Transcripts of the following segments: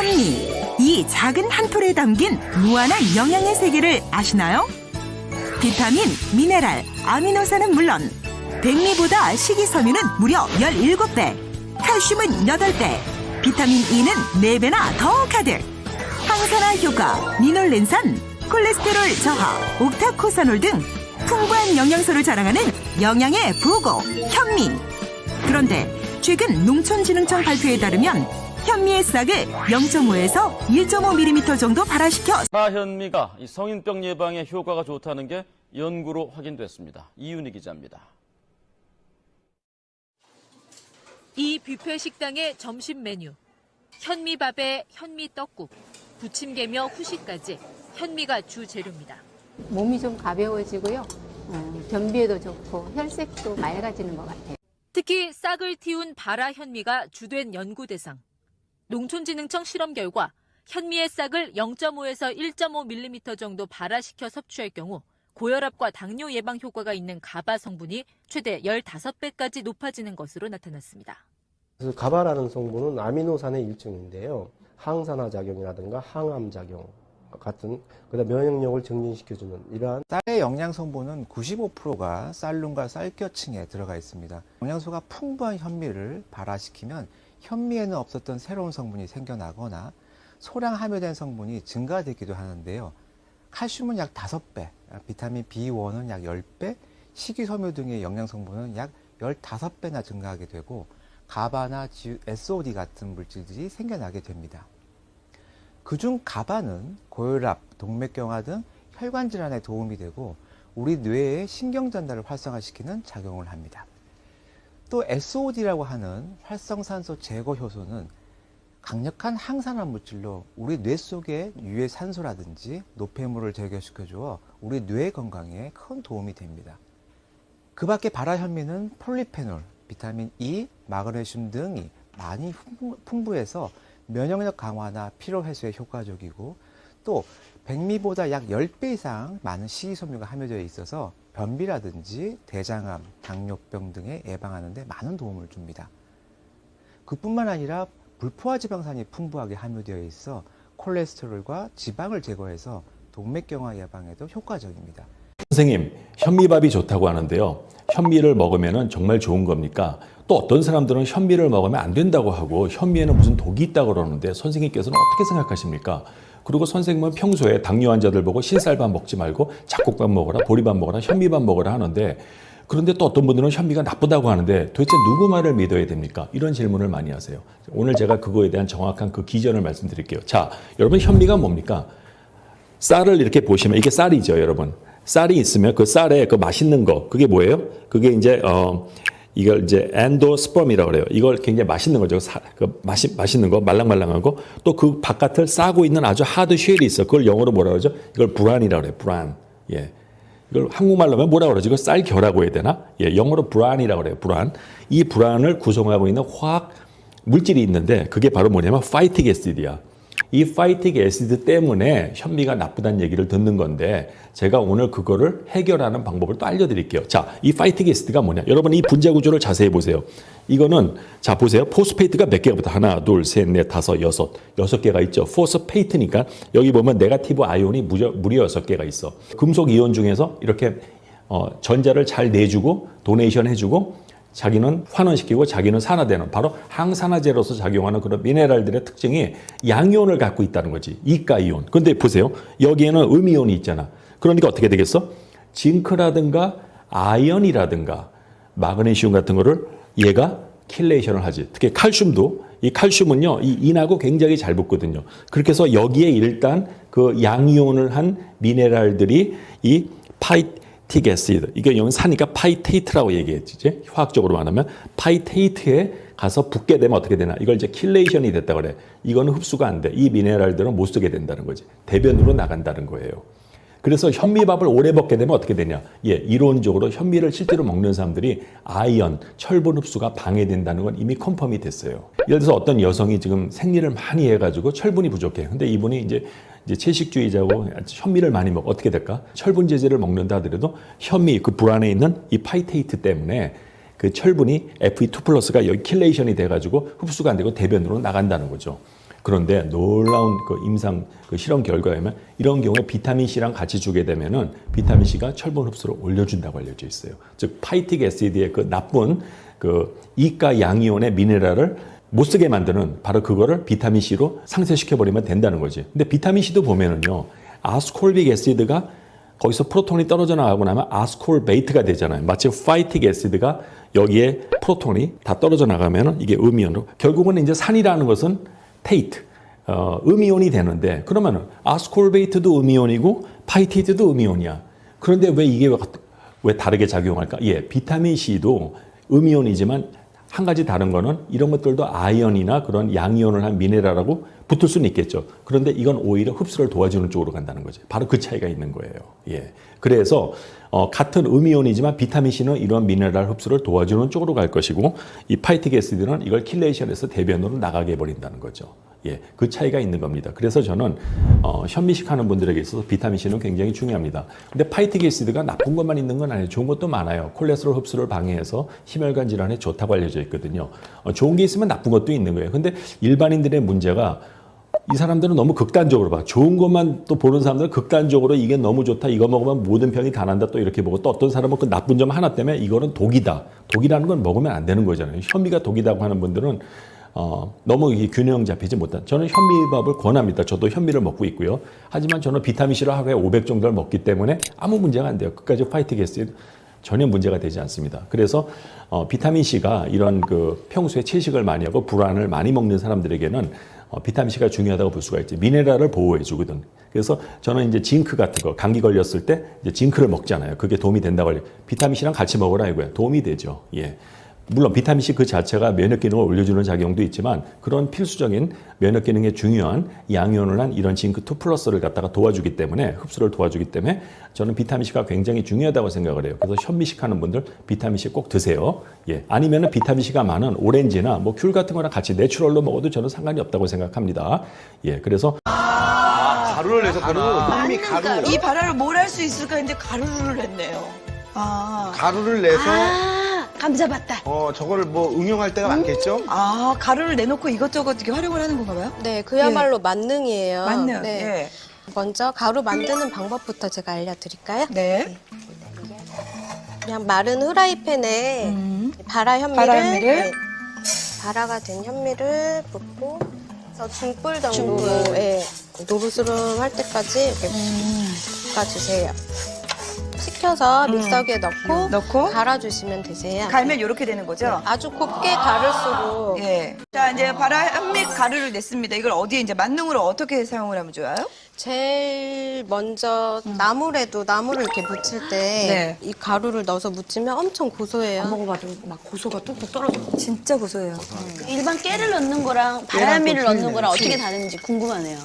현미, 이 작은 한 톨에 담긴 무한한 영양의 세계를 아시나요? 비타민, 미네랄, 아미노산은 물론 백미보다 식이섬유는 무려 17배, 칼슘은 8배, 비타민 E는 4배나 더 가득. 항산화 효과, 리놀렌산, 콜레스테롤 저하, 옥타코사놀 등 풍부한 영양소를 자랑하는 영양의 보고, 현미. 그런데 최근 농촌진흥청 발표에 따르면 현미의 싹을 0.5에서 1.5mm 정도 발화시켜 사현미가 성인병 예방에 효과가 좋다는 게 연구로 확인됐습니다. 이윤희 기자입니다. 이 뷔페 식당의 점심 메뉴. 현미밥에 현미떡국, 부침개며 후식까지 현미가 주 재료입니다. 몸이 좀 가벼워지고요. 변비에도 좋고 혈색도 맑아지는 것 같아요. 특히 싹을 틔운 발화 현미가 주된 연구 대상. 농촌진흥청 실험 결과 현미의 싹을 0.5에서 1.5mm 정도 발화시켜 섭취할 경우 고혈압과 당뇨 예방 효과가 있는 가바 성분이 최대 15배까지 높아지는 것으로 나타났습니다. 그래서 가바라는 성분은 아미노산의 일종인데요. 항산화 작용이라든가 항암 작용 같은 그다음 면역력을 증진시켜주는 이러한 쌀의 영양 성분은 95%가 쌀lun과 쌀겨층에 들어가 있습니다. 영양소가 풍부한 현미를 발화시키면 현미에는 없었던 새로운 성분이 생겨나거나 소량 함유된 성분이 증가되기도 하는데요. 칼슘은 약 5배, 비타민 B1은 약 10배, 식이섬유 등의 영양 성분은 약 15배나 증가하게 되고 가바나 SOD 같은 물질들이 생겨나게 됩니다. 그중 가바는 고혈압, 동맥경화 등 혈관 질환에 도움이 되고 우리 뇌의 신경 전달을 활성화시키는 작용을 합니다. 또 SOD라고 하는 활성산소 제거 효소는 강력한 항산화 물질로 우리 뇌 속의 유해 산소라든지 노폐물을 제거시켜주어 우리 뇌 건강에 큰 도움이 됩니다. 그 밖에 발화 현미는 폴리페놀, 비타민 E, 마그네슘 등이 많이 풍부해서 면역력 강화나 피로 해소에 효과적이고 또 백미보다 약 10배 이상 많은 식이섬유가 함유되어 있어서 변비라든지 대장암, 당뇨병 등에 예방하는 데 많은 도움을 줍니다. 그뿐만 아니라 불포화 지방산이 풍부하게 함유되어 있어 콜레스테롤과 지방을 제거해서 동맥경화 예방에도 효과적입니다. 선생님, 현미밥이 좋다고 하는데요. 현미를 먹으면 정말 좋은 겁니까? 또 어떤 사람들은 현미를 먹으면 안 된다고 하고 현미에는 무슨 독이 있다고 그러는데 선생님께서는 어떻게 생각하십니까? 그리고 선생님은 평소에 당뇨 환자들 보고 신쌀밥 먹지 말고 잡곡밥 먹어라, 보리밥 먹어라, 현미밥 먹어라 하는데 그런데 또 어떤 분들은 현미가 나쁘다고 하는데 도대체 누구 말을 믿어야 됩니까? 이런 질문을 많이 하세요. 오늘 제가 그거에 대한 정확한 그 기전을 말씀드릴게요. 자, 여러분 현미가 뭡니까? 쌀을 이렇게 보시면 이게 쌀이죠, 여러분. 쌀이 있으면 그 쌀에 그 맛있는 거, 그게 뭐예요? 그게 이제, 이걸 이제 엔도스पर्이라고 그래요. 이걸 굉장히 맛있는 거죠. 맛있는 거, 말랑말랑한 거. 또 그 바깥을 싸고 있는 아주 하드 쉘이 있어. 그걸 영어로 뭐라 그러죠? 이걸 브란이라고 그래요. 브란. 예. 이걸 한국말로 하면 뭐라고 그러지? 이걸 쌀겨라고 해야 되나? 예, 영어로 브란이라고 그래요. 브란. 이 브란을 구성하고 있는 화학 물질이 있는데 그게 바로 뭐냐면 파이틱 애시드야. 이 파이틱 애시드 때문에 현미가 나쁘다는 얘기를 듣는 건데 제가 오늘 그거를 해결하는 방법을 또 알려드릴게요. 자, 이 파이틱 애시드가 뭐냐? 여러분 이 분자 구조를 자세히 보세요. 이거는 자 보세요. 포스페이트가 몇 개부터 하나, 둘, 셋, 넷, 다섯, 여섯 개가 있죠. 포스페이트니까 여기 보면 네가티브 아이온이 무려 6개가 있어. 금속 이온 중에서 이렇게 전자를 잘 내주고 도네이션 해주고 자기는 환원시키고 자기는 산화되는 바로 항산화제로서 작용하는 그런 미네랄들의 특징이 양이온을 갖고 있다는 거지. 이가이온. 근데 보세요. 여기에는 음이온이 있잖아. 그러니까 어떻게 되겠어? 징크라든가 아연이라든가 마그네슘 같은 거를 얘가 킬레이션을 하지. 특히 칼슘도 이 칼슘은요. 이 인하고 굉장히 잘 붙거든요. 그렇게 해서 여기에 일단 그 양이온을 한 미네랄들이 이 파이틱 애시드, 이게 여기 사니까 파이테이트라고 얘기했지. 화학적으로 말하면 파이테이트에 가서 붙게 되면 어떻게 되나? 이걸 이제 킬레이션이 됐다 그래. 이거는 흡수가 안 돼. 이 미네랄들은 못 쓰게 된다는 거지. 대변으로 나간다는 거예요. 그래서 현미밥을 오래 먹게 되면 어떻게 되냐? 예, 이론적으로 현미를 실제로 먹는 사람들이 아이언, 철분 흡수가 방해된다는 건 이미 컨펌이 됐어요. 예를 들어서 어떤 여성이 지금 생리를 많이 해가지고 철분이 부족해. 근데 이분이 이제 채식주의자고 현미를 많이 먹어. 어떻게 될까? 철분 제제를 먹는다 하더라도 현미 그 불안에 있는 이 파이테이트 때문에 그 철분이 Fe2+가 여기 킬레이션이 돼가지고 흡수가 안 되고 대변으로 나간다는 거죠. 그런데 놀라운 그 임상 그 실험 결과에 의하면 이런 경우에 비타민 C랑 같이 주게 되면은 비타민 C가 철분 흡수를 올려준다고 알려져 있어요. 즉 파이틱 애시드의 그 나쁜 그 이가 양이온의 미네랄을 못 쓰게 만드는 바로 그거를 비타민 C로 상쇄시켜 버리면 된다는 거지. 근데 비타민 C도 보면은요, 아스콜빅 애시드가 거기서 프로톤이 떨어져 나가고 나면 아스콜베이트가 되잖아요. 마치 파이틱 애시드가 여기에 프로톤이 다 떨어져 나가면은 이게 음이온으로 결국은 이제 산이라는 것은 테이트 음이온이 되는데 그러면은 아스콜베이트도 음이온이고 파이테이트도 음이온이야. 그런데 왜 이게 왜 다르게 작용할까? 예, 비타민 C도 음이온이지만 한 가지 다른 거는 이런 것들도 아이언이나 그런 양이온을 한 미네랄하고 붙을 수는 있겠죠. 그런데 이건 오히려 흡수를 도와주는 쪽으로 간다는 거죠. 바로 그 차이가 있는 거예요. 예. 그래서 같은 음이온이지만 비타민 C는 이런 미네랄 흡수를 도와주는 쪽으로 갈 것이고 이 파이틱 애시드는 이걸 킬레이션해서 대변으로 나가게 해버린다는 거죠. 예, 그 차이가 있는 겁니다. 그래서 저는 현미식 하는 분들에게 있어서 비타민 C는 굉장히 중요합니다. 근데 파이틱 애시드가 나쁜 것만 있는 건 아니에요. 좋은 것도 많아요. 콜레스테롤 흡수를 방해해서 심혈관 질환에 좋다고 알려져 있거든요. 좋은 게 있으면 나쁜 것도 있는 거예요. 근데 일반인들의 문제가 이 사람들은 너무 극단적으로 봐. 좋은 것만 또 보는 사람들은 극단적으로 이게 너무 좋다. 이거 먹으면 모든 병이 다 난다. 또 이렇게 보고 또 어떤 사람은 그 나쁜 점 하나 때문에 이거는 독이다. 독이라는 건 먹으면 안 되는 거잖아요. 현미가 독이라고 하는 분들은 너무 이게 균형 잡히지 못한. 저는 현미밥을 권합니다. 저도 현미를 먹고 있고요. 하지만 저는 비타민 C를 하루에 500 정도를 먹기 때문에 아무 문제가 안 돼요. 끝까지 파이틱 애시드 전혀 문제가 되지 않습니다. 그래서 비타민 C가 이런 그 평소에 채식을 많이 하고 불안을 많이 먹는 사람들에게는 비타민 C가 중요하다고 볼 수가 있지. 미네랄을 보호해 주거든. 그래서 저는 이제 징크 같은 거, 감기 걸렸을 때 이제 징크를 먹잖아요. 그게 도움이 된다고 해요. 비타민 C랑 같이 먹으라 이거야. 도움이 되죠. 예. 물론 비타민 C 그 자체가 면역 기능을 올려주는 작용도 있지만 그런 필수적인 면역 기능에 중요한 양이온을 한 이런 징크2 플러스를 갖다가 도와주기 때문에 흡수를 도와주기 때문에 저는 비타민 C가 굉장히 중요하다고 생각을 해요. 그래서 현미식 하는 분들 비타민 C 꼭 드세요. 예. 아니면은 비타민 C가 많은 오렌지나 뭐 귤 같은 거랑 같이 내추럴로 먹어도 저는 상관이 없다고 생각합니다. 예. 그래서 가루를 내셨구나. 현미 가루. 이 발화를 뭘 할 수 있을까 했는데 가루를 냈네요. 아. 가루를 내서 감 잡았다. 저거를 뭐 응용할 때가 많겠죠? 아, 가루를 내놓고 이것저것 이렇게 활용을 하는 건가 봐요? 네, 그야말로 만능이에요. 만능. 네. 예. 먼저 가루 만드는 방법부터 제가 알려드릴까요? 네. 그냥 마른 후라이팬에 발화 현미를, 발화현미를? 발화가 된 현미를 붓고 그래서 중불 정도로 예, 노르스름할 때까지 이렇게 볶아주세요. 식혀서 믹서기에 넣고 갈아주시면 되세요. 갈면 이렇게 되는 거죠? 아주 곱게 갈을수록 예. 자, 이제 발화 현미 가루를 냈습니다. 이걸 어디에 이제 만능으로 어떻게 사용을 하면 좋아요? 제일 먼저 나물을 이렇게 무칠 때 이 가루를 넣어서 무치면 엄청 고소해요. 먹어봐도 막 고소가 뚝뚝 떨어져. 진짜 고소해요. 일반 깨를 넣는 거랑 발현미를 넣는 거랑 어떻게 다른지 궁금하네요.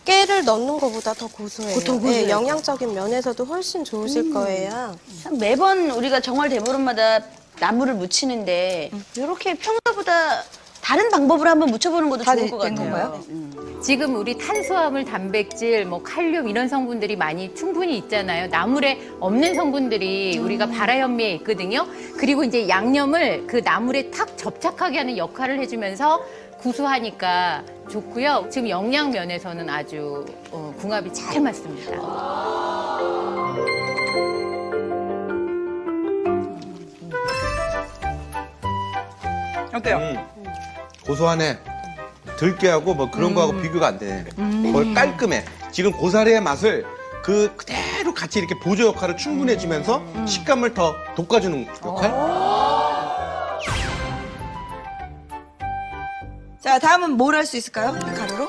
깨를 넣는 것보다 더 고소해요. 더 고소해요. 네, 영양적인 면에서도 훨씬 좋으실 거예요. 매번 우리가 정월 대보름마다 나물을 무치는데 이렇게 평소보다 다른 방법으로 한번 무쳐보는 것도 좋을 것 된 같아요. 건가요? 지금 우리 탄수화물, 단백질, 뭐 칼륨 이런 성분들이 많이 충분히 있잖아요. 나물에 없는 성분들이 우리가 발화현미에 있거든요. 그리고 이제 양념을 그 나물에 탁 접착하게 하는 역할을 해주면서 구수하니까 좋고요. 지금 영양 면에서는 아주 궁합이 잘 맞습니다. 어때요? 고소하네. 들깨하고 뭐 그런 거하고 비교가 안 되네. 거의 깔끔해. 지금 고사리의 맛을 그대로 같이 이렇게 보조 역할을 충분히 해주면서 식감을 더 돋궈주는 역할? 자, 다음은 뭘 할 수 있을까요? 이 가루로?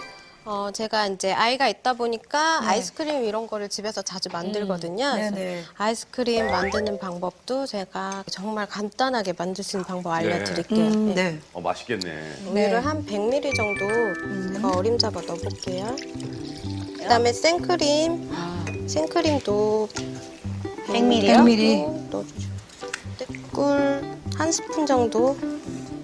제가 이제 아이가 있다 보니까 아이스크림 이런 거를 집에서 자주 만들거든요. 그래서 아이스크림 만드는 방법도 제가 정말 간단하게 만들 수 있는 방법 알려드릴게요. 네. 맛있겠네. 우유를 한 100ml 정도 제가 어림잡아 넣어볼게요. 그다음에 생크림, 생크림도 100ml 넣어주시고 꿀 1스푼 정도.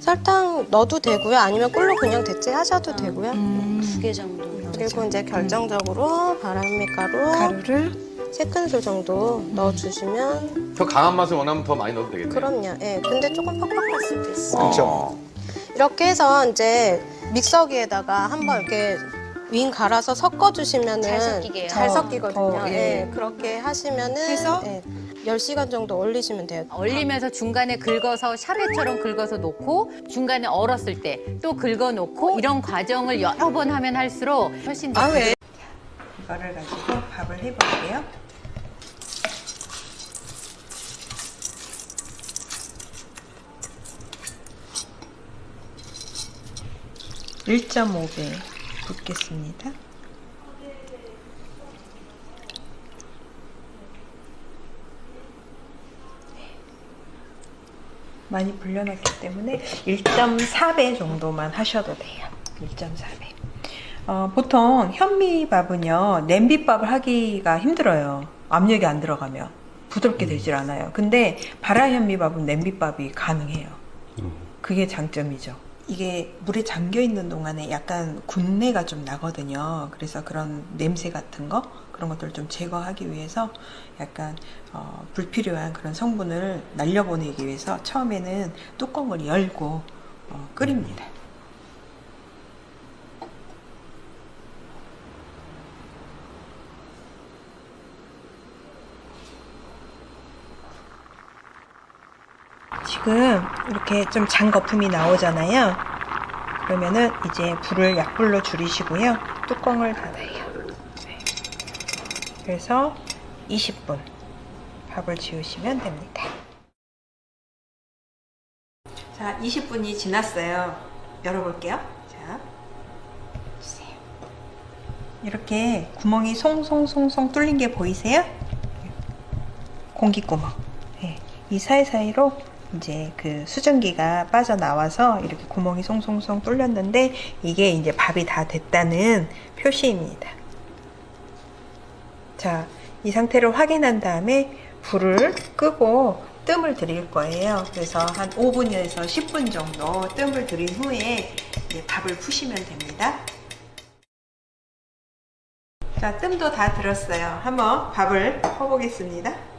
설탕 넣어도 되고요. 아니면 꿀로 그냥 대체하셔도 되고요. 2개 정도. 그리고 이제 결정적으로 발현미가루 가루를 3큰술 정도 넣어주시면 더 강한 맛을 원하면 더 많이 넣어도 되겠네요. 그럼요. 예. 근데 조금 퍽퍽할 수도 있어요. 그렇죠. 이렇게 해서 이제 믹서기에다가 한번 이렇게 윙 갈아서 섞어주시면은 잘 섞이게요. 잘 섞이거든요. 예. 예, 그렇게 하시면은 해서? 예, 10시간 정도 얼리시면 돼요. 얼리면서 중간에 긁어서 샤베처럼 긁어서 놓고 중간에 얼었을 때 또 긁어 놓고 이런 과정을 여러 번 하면 할수록 훨씬 더 왜? 이거를 가지고 밥을 해볼게요. (1.5배) 붓겠습니다. 많이 불려놨기 때문에 1.4배 정도만 하셔도 돼요. 1.4배. 보통 현미밥은요, 냄비밥을 하기가 힘들어요. 압력이 안 들어가면. 부드럽게 되질 않아요. 근데 발화 현미밥은 냄비밥이 가능해요. 그게 장점이죠. 이게 물에 잠겨 있는 동안에 약간 군내가 좀 나거든요. 그래서 그런 냄새 같은 거, 그런 것들을 좀 제거하기 위해서 약간 불필요한 그런 성분을 날려보내기 위해서 처음에는 뚜껑을 열고 끓입니다. 지금 이렇게 좀 잔 거품이 나오잖아요. 그러면은 이제 불을 약불로 줄이시고요. 뚜껑을 닫아요. 네. 그래서 20분 밥을 지으시면 됩니다. 자, 20분이 지났어요. 열어볼게요. 자, 주세요. 이렇게 구멍이 송송송송 뚫린 게 보이세요? 공기구멍. 네. 이 사이사이로 이제 그 수증기가 빠져나와서 이렇게 구멍이 송송송 뚫렸는데 이게 이제 밥이 다 됐다는 표시입니다. 자, 이 상태를 확인한 다음에 불을 끄고 뜸을 들일 거예요. 그래서 한 5분에서 10분 정도 뜸을 들인 후에 이제 밥을 푸시면 됩니다. 자, 뜸도 다 들었어요. 한번 밥을 퍼보겠습니다.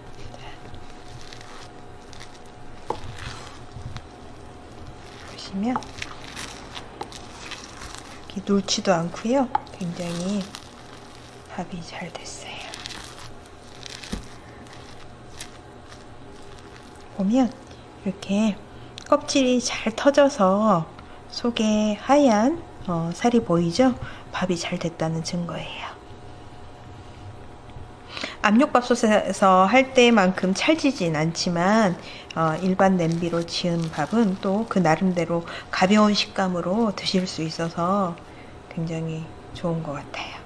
보시면 이렇게 눌지도 않고요. 굉장히 밥이 잘 됐어요. 보면 이렇게 껍질이 잘 터져서 속에 하얀 살이 보이죠? 밥이 잘 됐다는 증거예요. 압력밥솥에서 할 때만큼 찰지진 않지만 일반 냄비로 지은 밥은 또 그 나름대로 가벼운 식감으로 드실 수 있어서 굉장히 좋은 것 같아요.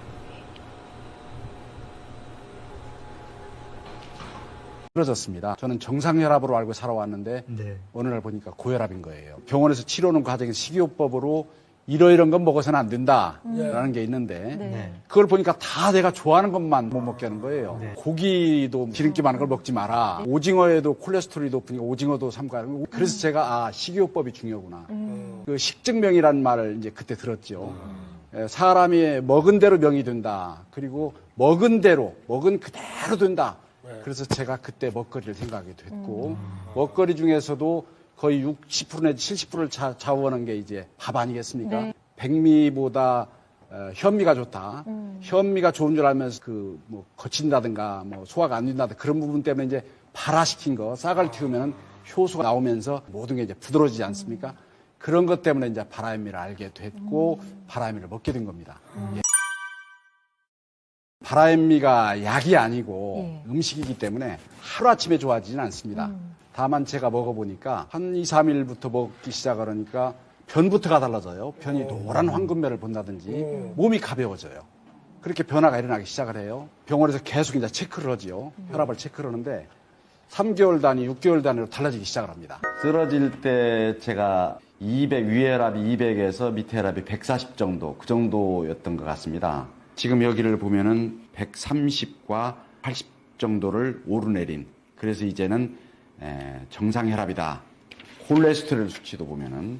쓰러졌습니다. 저는 정상혈압으로 알고 살아왔는데 어느 날 보니까 고혈압인 거예요. 병원에서 치료하는 과정에서 식이요법으로 이런 건 먹어서는 안 된다라는 게 있는데 그걸 보니까 다 내가 좋아하는 것만 못 먹게 하는 거예요. 고기도 기름기 많은 걸 먹지 마라. 오징어에도 콜레스테롤이 높으니까 오징어도 삼가하는. 그래서 제가 식이요법이 중요하구나. 그 식증명이라는 말을 이제 그때 들었죠. 사람이 먹은 대로 명이 된다. 그리고 먹은 대로 먹은 그대로 된다. 그래서 제가 그때 먹거리를 생각하게 됐고 먹거리 중에서도 거의 60% 내지 70%를 좌우하는 게 이제 밥 아니겠습니까? 네. 백미보다 현미가 좋다. 현미가 좋은 줄 알면서 뭐 거친다든가 뭐 소화가 안 된다든가 그런 부분 때문에 이제 발화시킨 거 싹을 틔우면 효소가 나오면서 모든 게 이제 부드러워지지 않습니까? 그런 것 때문에 이제 발화현미를 알게 됐고 발화현미를 먹게 된 겁니다. 예. 발화현미가 약이 아니고 음식이기 때문에 하루아침에 좋아지지는 않습니다. 다만 제가 먹어보니까 한 2, 3일부터 먹기 시작하니까 변부터가 달라져요. 변이 노란 황금매를 본다든지 몸이 가벼워져요. 그렇게 변화가 일어나기 시작을 해요. 병원에서 계속 이제 체크를 하지요. 혈압을 체크를 하는데 3개월 단위, 6개월 단위로 달라지기 시작을 합니다. 쓰러질 때 제가 위에 혈압이 200에서 밑에 혈압이 140 정도, 그 정도였던 것 같습니다. 지금 여기를 보면은 130과 80 정도를 오르내린, 그래서 이제는 정상 혈압이다. 콜레스테롤 수치도 보면은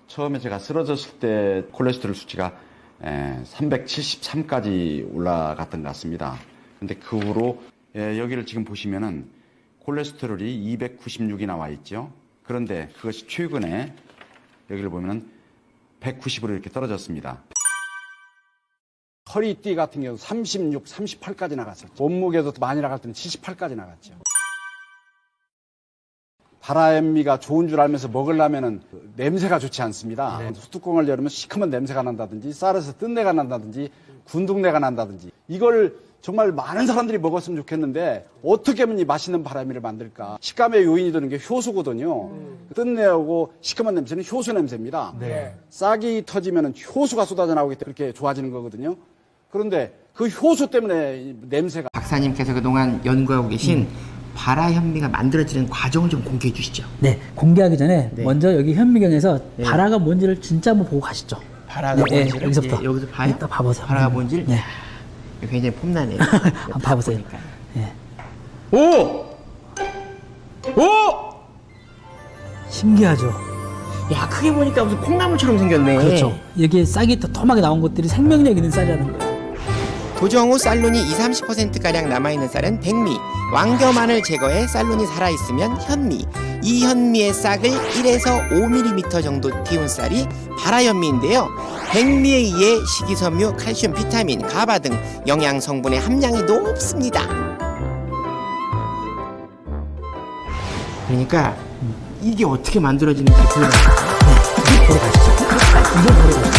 처음에 제가 쓰러졌을 때 콜레스테롤 수치가 373까지 올라갔던 것 같습니다. 근데 그 후로 여기를 지금 보시면은 콜레스테롤이 296이 나와 있죠. 그런데 그것이 최근에 여기를 보면은 190으로 이렇게 떨어졌습니다. 허리띠 같은 경우 36, 38까지 나갔었죠. 몸무게도 많이 나갈 때는 78까지 나갔죠. 바라현미가 좋은 줄 알면서 먹으려면은 냄새가 좋지 않습니다. 뚜껑을 열으면 시커먼 냄새가 난다든지 쌀에서 뜬내가 난다든지 군둥내가 난다든지 이걸 정말 많은 사람들이 먹었으면 좋겠는데 어떻게 하면 이 맛있는 바라현미를 만들까? 식감의 요인이 되는 게 효소거든요. 뜬내하고 시커먼 냄새는 효소 냄새입니다. 싹이 터지면 효소가 쏟아져 나오기 때문에 그렇게 좋아지는 거거든요. 그런데 그 효소 때문에 냄새가. 박사님께서 그동안 연구하고 계신 바라현미가 만들어지는 과정을 좀 공개해 주시죠. 네, 공개하기 전에 먼저 여기 현미경에서 바라가 뭔지를 진짜 한번 보고 가시죠. 바라가 네, 뭔지를 여기서부터. 여기서 봐요? 일단 봐보세요. 바라가 뭔지를? 네. 굉장히 폼나네요. 한번 봐보세요. 네. 오! 신기하죠? 야, 크게 보니까 무슨 콩나물처럼 생겼네. 그렇죠. 여기에 싹이 토톰하게 나온 것들이 생명력 있는 쌀이라는 거예요. 도정 후 쌀론이 20-30%가량 남아있는 쌀은 백미, 왕겨만을 제거해 쌀론이 살아있으면 현미, 이 현미의 싹을 1에서 5mm 정도 띄운 쌀이 바라현미인데요. 백미에 의해 식이섬유, 칼슘, 비타민, 가바 등 영양 성분의 함량이 높습니다. 그러니까 이게 어떻게 만들어지는지 보여요. 보러 가시죠. 이제 보러 가시죠.